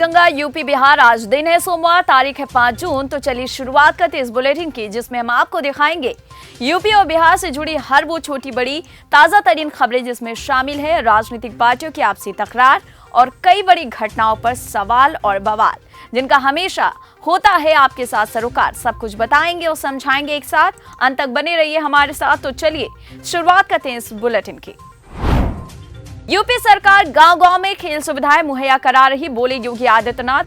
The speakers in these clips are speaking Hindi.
दंगा यूपी बिहार। आज दिन है सोमवार, तारीख है 5 जून। तो चलिए शुरुआत करते हैं इस बुलेटिन की, जिसमें हम आपको दिखाएंगे यूपी और बिहार से जुड़ी हर वो छोटी बड़ी ताजा तरीन खबरें, जिसमें शामिल है राजनीतिक पार्टियों की आपसी तकरार और कई बड़ी घटनाओं पर सवाल और बवाल, जिनका हमेशा होता है आपके साथ सरोकार। सब कुछ बताएंगे और समझाएंगे एक साथ। अंत तक बने रहिए हमारे साथ। तो चलिए शुरुआत करते हैं इस बुलेटिन की। यूपी सरकार गांव-गांव में खेल सुविधाएं मुहैया करा रही, बोले योगी आदित्यनाथ।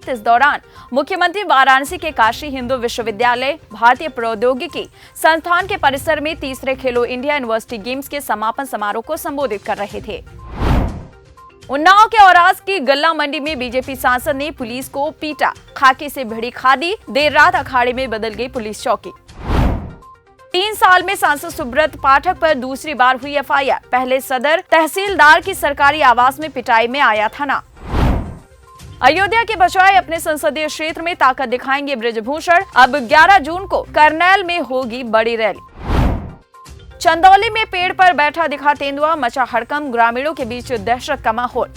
इस दौरान मुख्यमंत्री वाराणसी के काशी हिंदू विश्वविद्यालय भारतीय प्रौद्योगिकी संस्थान के परिसर में तीसरे खेलो इंडिया यूनिवर्सिटी गेम्स के समापन समारोह को संबोधित कर रहे थे। उन्नाव के औराज की गल्ला मंडी में बीजेपी सांसद ने पुलिस को पीटा, खाकी से भिड़ी खादी, देर रात अखाड़े में बदल गई पुलिस चौकी। 3 साल में सांसद सुब्रत पाठक पर दूसरी बार हुई एफआईआर। पहले सदर तहसीलदार की सरकारी आवास में पिटाई में आया था ना। अयोध्या के बचाए अपने संसदीय क्षेत्र में ताकत दिखाएंगे बृजभूषण। अब 11 जून को करनैल में होगी बड़ी रैली। चंदौली में पेड़ पर बैठा दिखा तेंदुआ, मचा हड़कंप, ग्रामीणों के बीच दहशत का माहौल।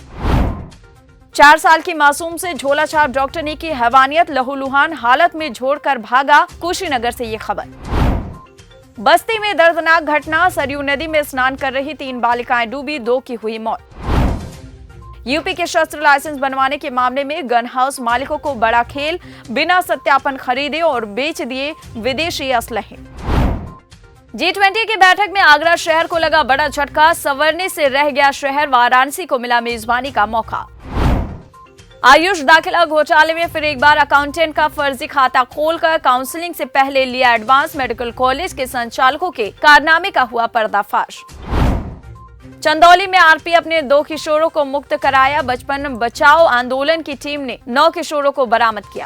4 साल की मासूम से झोला छाप डॉक्टर ने की हैवानियत, लहूलुहान हालत में छोड़कर भागा। कुशीनगर से ये खबर। बस्ती में दर्दनाक घटना, सरयू नदी में स्नान कर रही 3 बालिकाएं डूबी, 2 की हुई मौत। यूपी के शस्त्र लाइसेंस बनवाने के मामले में गन हाउस मालिकों को बड़ा खेल, बिना सत्यापन खरीदे और बेच दिए विदेशी असलहे। G20 की बैठक में आगरा शहर को लगा बड़ा झटका, संवरने से रह गया शहर, वाराणसी को मिला मेजबानी का मौका। आयुष दाखिला घोटाले में फिर एक बार अकाउंटेंट का फर्जी खाता खोलकर काउंसलिंग से पहले लिया एडवांस, मेडिकल कॉलेज के संचालकों के कारनामे का हुआ पर्दाफाश। चंदौली में आरपीएफ ने 2 किशोरों को मुक्त कराया, बचपन बचाओ आंदोलन की टीम ने 9 किशोरों को बरामद किया।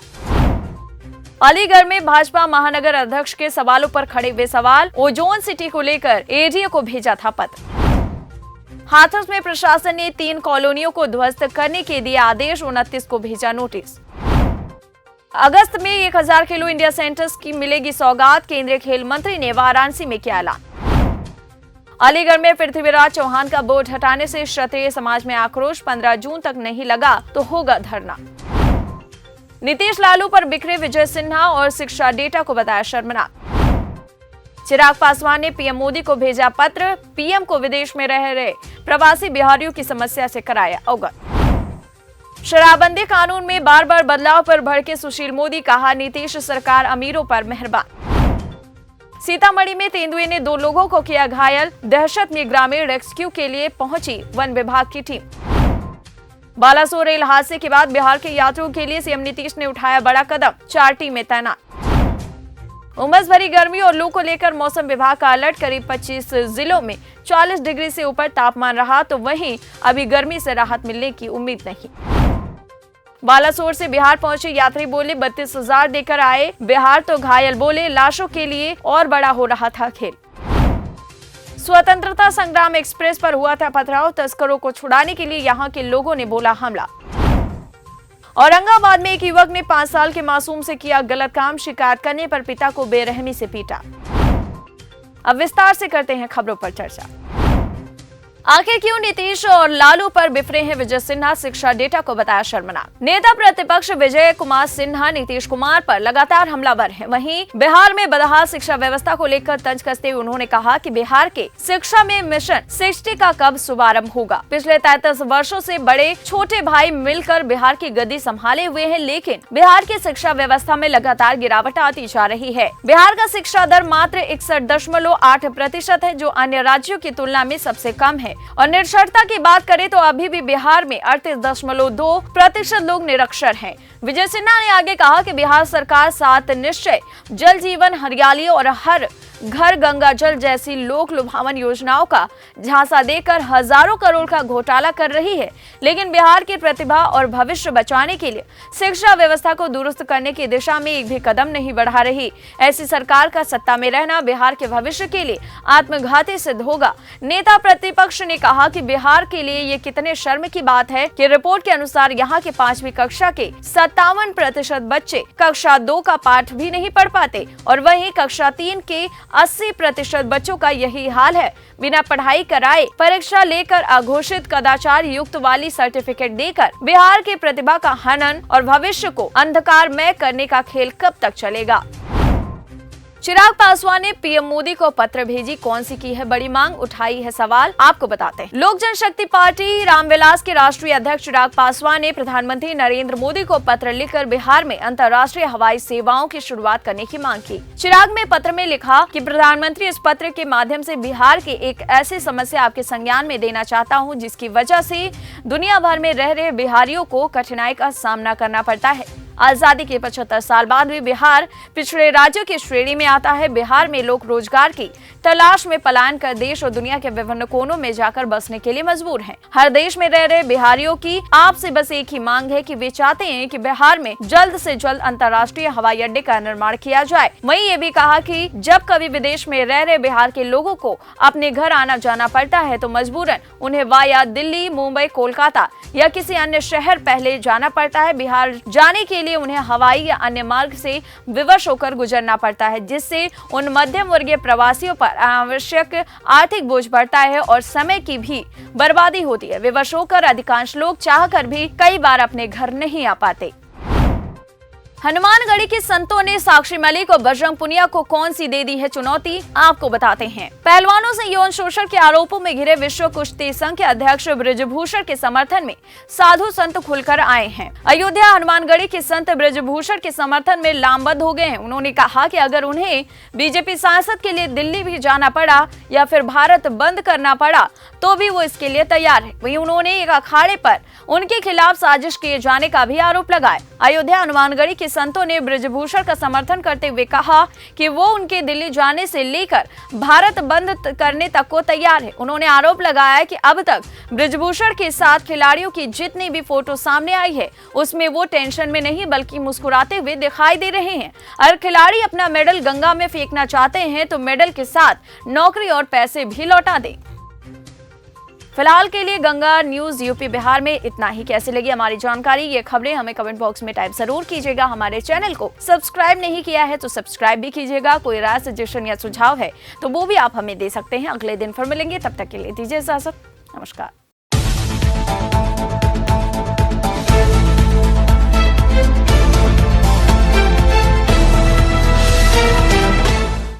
अलीगढ़ में भाजपा महानगर अध्यक्ष के सवालों पर खड़े हुए सवाल, ओजोन सिटी को लेकर एडीए को भेजा था पत्र। हाथरस में प्रशासन ने 3 कॉलोनियों को ध्वस्त करने के दिए आदेश, 29 को भेजा नोटिस। अगस्त में 1000 किलो इंडिया सेंटर्स की मिलेगी सौगात, केंद्रीय खेल मंत्री ने वाराणसी में किया ऐलान। अलीगढ़ में पृथ्वीराज चौहान का बोर्ड हटाने से क्षत्रिय समाज में आक्रोश, 15 जून तक नहीं लगा तो होगा धरना। नीतीश लालू पर बिखरे विजय सिन्हा और शिक्षा डेटा को बताया शर्मनाक। चिराग पासवान ने पीएम मोदी को भेजा पत्र, पीएम को विदेश में रह रहे प्रवासी बिहारियों की समस्या से कराया अवगत। शराबबंदी कानून में बार बार बदलाव पर भड़के सुशील मोदी, कहा नीतीश सरकार अमीरों पर मेहरबान। सीतामढ़ी में तेंदुए ने 2 लोगों को किया घायल, दहशत में ग्रामीण रेस्क्यू के लिए पहुंची वन विभाग की टीम। बालासोर रेल हादसे के बाद बिहार के यात्रियों के लिए सीएम नीतीश ने उठाया बड़ा कदम, 4 टीमें तैनात। उमस भरी गर्मी और लू को लेकर मौसम विभाग का अलर्ट, करीब 25 जिलों में 40 डिग्री से ऊपर तापमान रहा, तो वहीं अभी गर्मी से राहत मिलने की उम्मीद नहीं। बालासोर से बिहार पहुंचे यात्री बोले 32,000 देकर आए बिहार, तो घायल बोले लाशों के लिए और बड़ा हो रहा था खेल। स्वतंत्रता संग्राम एक्सप्रेस पर हुआ था पथराव, तस्करों को छुड़ाने के लिए यहां के लोगों ने बोला हमला। औरंगाबाद में एक युवक ने 5 साल के मासूम से किया गलत काम, शिकायत करने पर पिता को बेरहमी से पीटा। अब विस्तार से करते हैं खबरों पर चर्चा। आखिर क्यों नीतीश और लालू पर बिफरे हैं विजय सिन्हा, शिक्षा डेटा को बताया शर्मनाक। नेता प्रतिपक्ष विजय कुमार सिन्हा नीतीश कुमार पर लगातार हमलावर हैं। वहीं बिहार में बदहाल शिक्षा व्यवस्था को लेकर तंज कसते हुए उन्होंने कहा कि बिहार के शिक्षा में मिशन 60 का कब शुभारंभ होगा। पिछले 33 वर्षों से बड़े छोटे भाई मिलकर बिहार की गद्दी संभाले हुए हैं, लेकिन बिहार की शिक्षा व्यवस्था में लगातार गिरावट आती जा रही है। बिहार का शिक्षा दर मात्र 61.8% है, जो अन्य राज्यों की तुलना में सबसे कम है। और निरक्षरता की बात करें तो अभी भी बिहार में 38.2% लोग निरक्षर हैं। विजय सिन्हा ने आगे कहा कि बिहार सरकार 7 निश्चय, जल जीवन, हरियाली और हर घर गंगा जल जैसी लोक लुभावन योजनाओं का झांसा देकर हजारों करोड़ का घोटाला कर रही है, लेकिन बिहार की प्रतिभा और भविष्य बचाने के लिए शिक्षा व्यवस्था को दुरुस्त करने की दिशा में एक भी कदम नहीं बढ़ा रही। ऐसी सरकार का सत्ता में रहना बिहार के भविष्य के लिए आत्मघाती सिद्ध होगा। नेता प्रतिपक्ष ने कहा कि बिहार के लिए ये कितने शर्म की बात है कि रिपोर्ट के अनुसार यहाँ के 5वीं कक्षा के 57% बच्चे कक्षा 2 का पाठ भी नहीं पढ़ पाते और वहीं कक्षा 3 के 80% बच्चों का यही हाल है। बिना पढ़ाई कराए परीक्षा लेकर अघोषित कदाचार युक्त वाली सर्टिफिकेट देकर बिहार की प्रतिभा का हनन और भविष्य को अंधकारमय करने का खेल कब तक चलेगा। चिराग पासवान ने पीएम मोदी को पत्र भेजी, कौन सी की है बड़ी मांग, उठाई है सवाल, आपको बताते हैं। लोक जनशक्ति पार्टी रामविलास के राष्ट्रीय अध्यक्ष चिराग पासवान ने प्रधानमंत्री नरेंद्र मोदी को पत्र लिखकर बिहार में अंतर्राष्ट्रीय हवाई सेवाओं की शुरुआत करने की मांग की। चिराग ने पत्र में लिखा कि प्रधानमंत्री, इस पत्र के माध्यम से बिहार की एक ऐसी समस्या आपके संज्ञान में देना चाहता हूँ जिसकी वजह से दुनिया भर में रह रहे बिहारियों को कठिनाई का सामना करना पड़ता है। आजादी के 75 साल बाद भी बिहार पिछड़े राज्यों की श्रेणी में आता है। बिहार में लोग रोजगार की तलाश में पलायन कर देश और दुनिया के विभिन्न कोनों में जाकर बसने के लिए मजबूर हैं। हर देश में रह रहे बिहारियों की आपसे बस एक ही मांग है कि वे चाहते हैं कि बिहार में जल्द से जल्द अंतर्राष्ट्रीय हवाई अड्डे का निर्माण किया जाए। वहीं ये भी कहा कि जब कभी विदेश में रह रहे बिहार के लोगों को अपने घर आना जाना पड़ता है तो मजबूरन उन्हें वाया दिल्ली, मुंबई, कोलकाता या किसी अन्य शहर पहले जाना पड़ता है। बिहार जाने के लिए उन्हें हवाई या अन्य मार्ग से विवश होकर गुजरना पड़ता है, जिससे उन मध्यम वर्गीय प्रवासियों पर अनावश्यक आर्थिक बोझ बढ़ता है और समय की भी बर्बादी होती है। विवश होकर अधिकांश लोग चाहकर भी कई बार अपने घर नहीं आ पाते। हनुमानगढ़ी के संतों ने साक्षी मलिक और बजरंग पुनिया को कौन सी दे दी है चुनौती, आपको बताते हैं। पहलवानों से यौन शोषण के आरोपों में घिरे विश्व कुश्ती संघ के अध्यक्ष बृजभूषण के समर्थन में साधु संत खुलकर आए हैं। अयोध्या हनुमानगढ़ी के संत बृजभूषण के समर्थन में लामबंद हो गए हैं। उन्होंने कहा कि अगर उन्हें बीजेपी सांसद के लिए दिल्ली भी जाना पड़ा या फिर भारत बंद करना पड़ा तो भी वो इसके लिए तैयार है। वहीं उन्होंने एक अखाड़े पर उनके खिलाफ साजिश किए जाने का भी आरोप लगाया। अयोध्या हनुमानगढ़ी के संतों ने बृजभूषण का समर्थन करते हुए कहा कि वो उनके दिल्ली जाने से लेकर भारत बंद करने तक को तैयार है। उन्होंने आरोप लगाया कि अब तक बृजभूषण के साथ खिलाड़ियों की जितनी भी फोटो सामने आई है उसमें वो टेंशन में नहीं बल्कि मुस्कुराते हुए दिखाई दे रहे हैं। अगर खिलाड़ी अपना मेडल गंगा में फेंकना चाहते हैं तो मेडल के साथ नौकरी और पैसे भी लौटा दें। फिलहाल के लिए गंगा न्यूज यूपी बिहार में इतना ही। कैसी लगी हमारी जानकारी, ये खबरें हमें कमेंट बॉक्स में टाइप जरूर कीजिएगा। हमारे चैनल को सब्सक्राइब नहीं किया है तो सब्सक्राइब भी कीजिएगा। कोई राय, सजेशन या सुझाव है तो वो भी आप हमें दे सकते हैं। अगले दिन फिर मिलेंगे, तब तक के लिए दीजिए इजाजत। नमस्कार।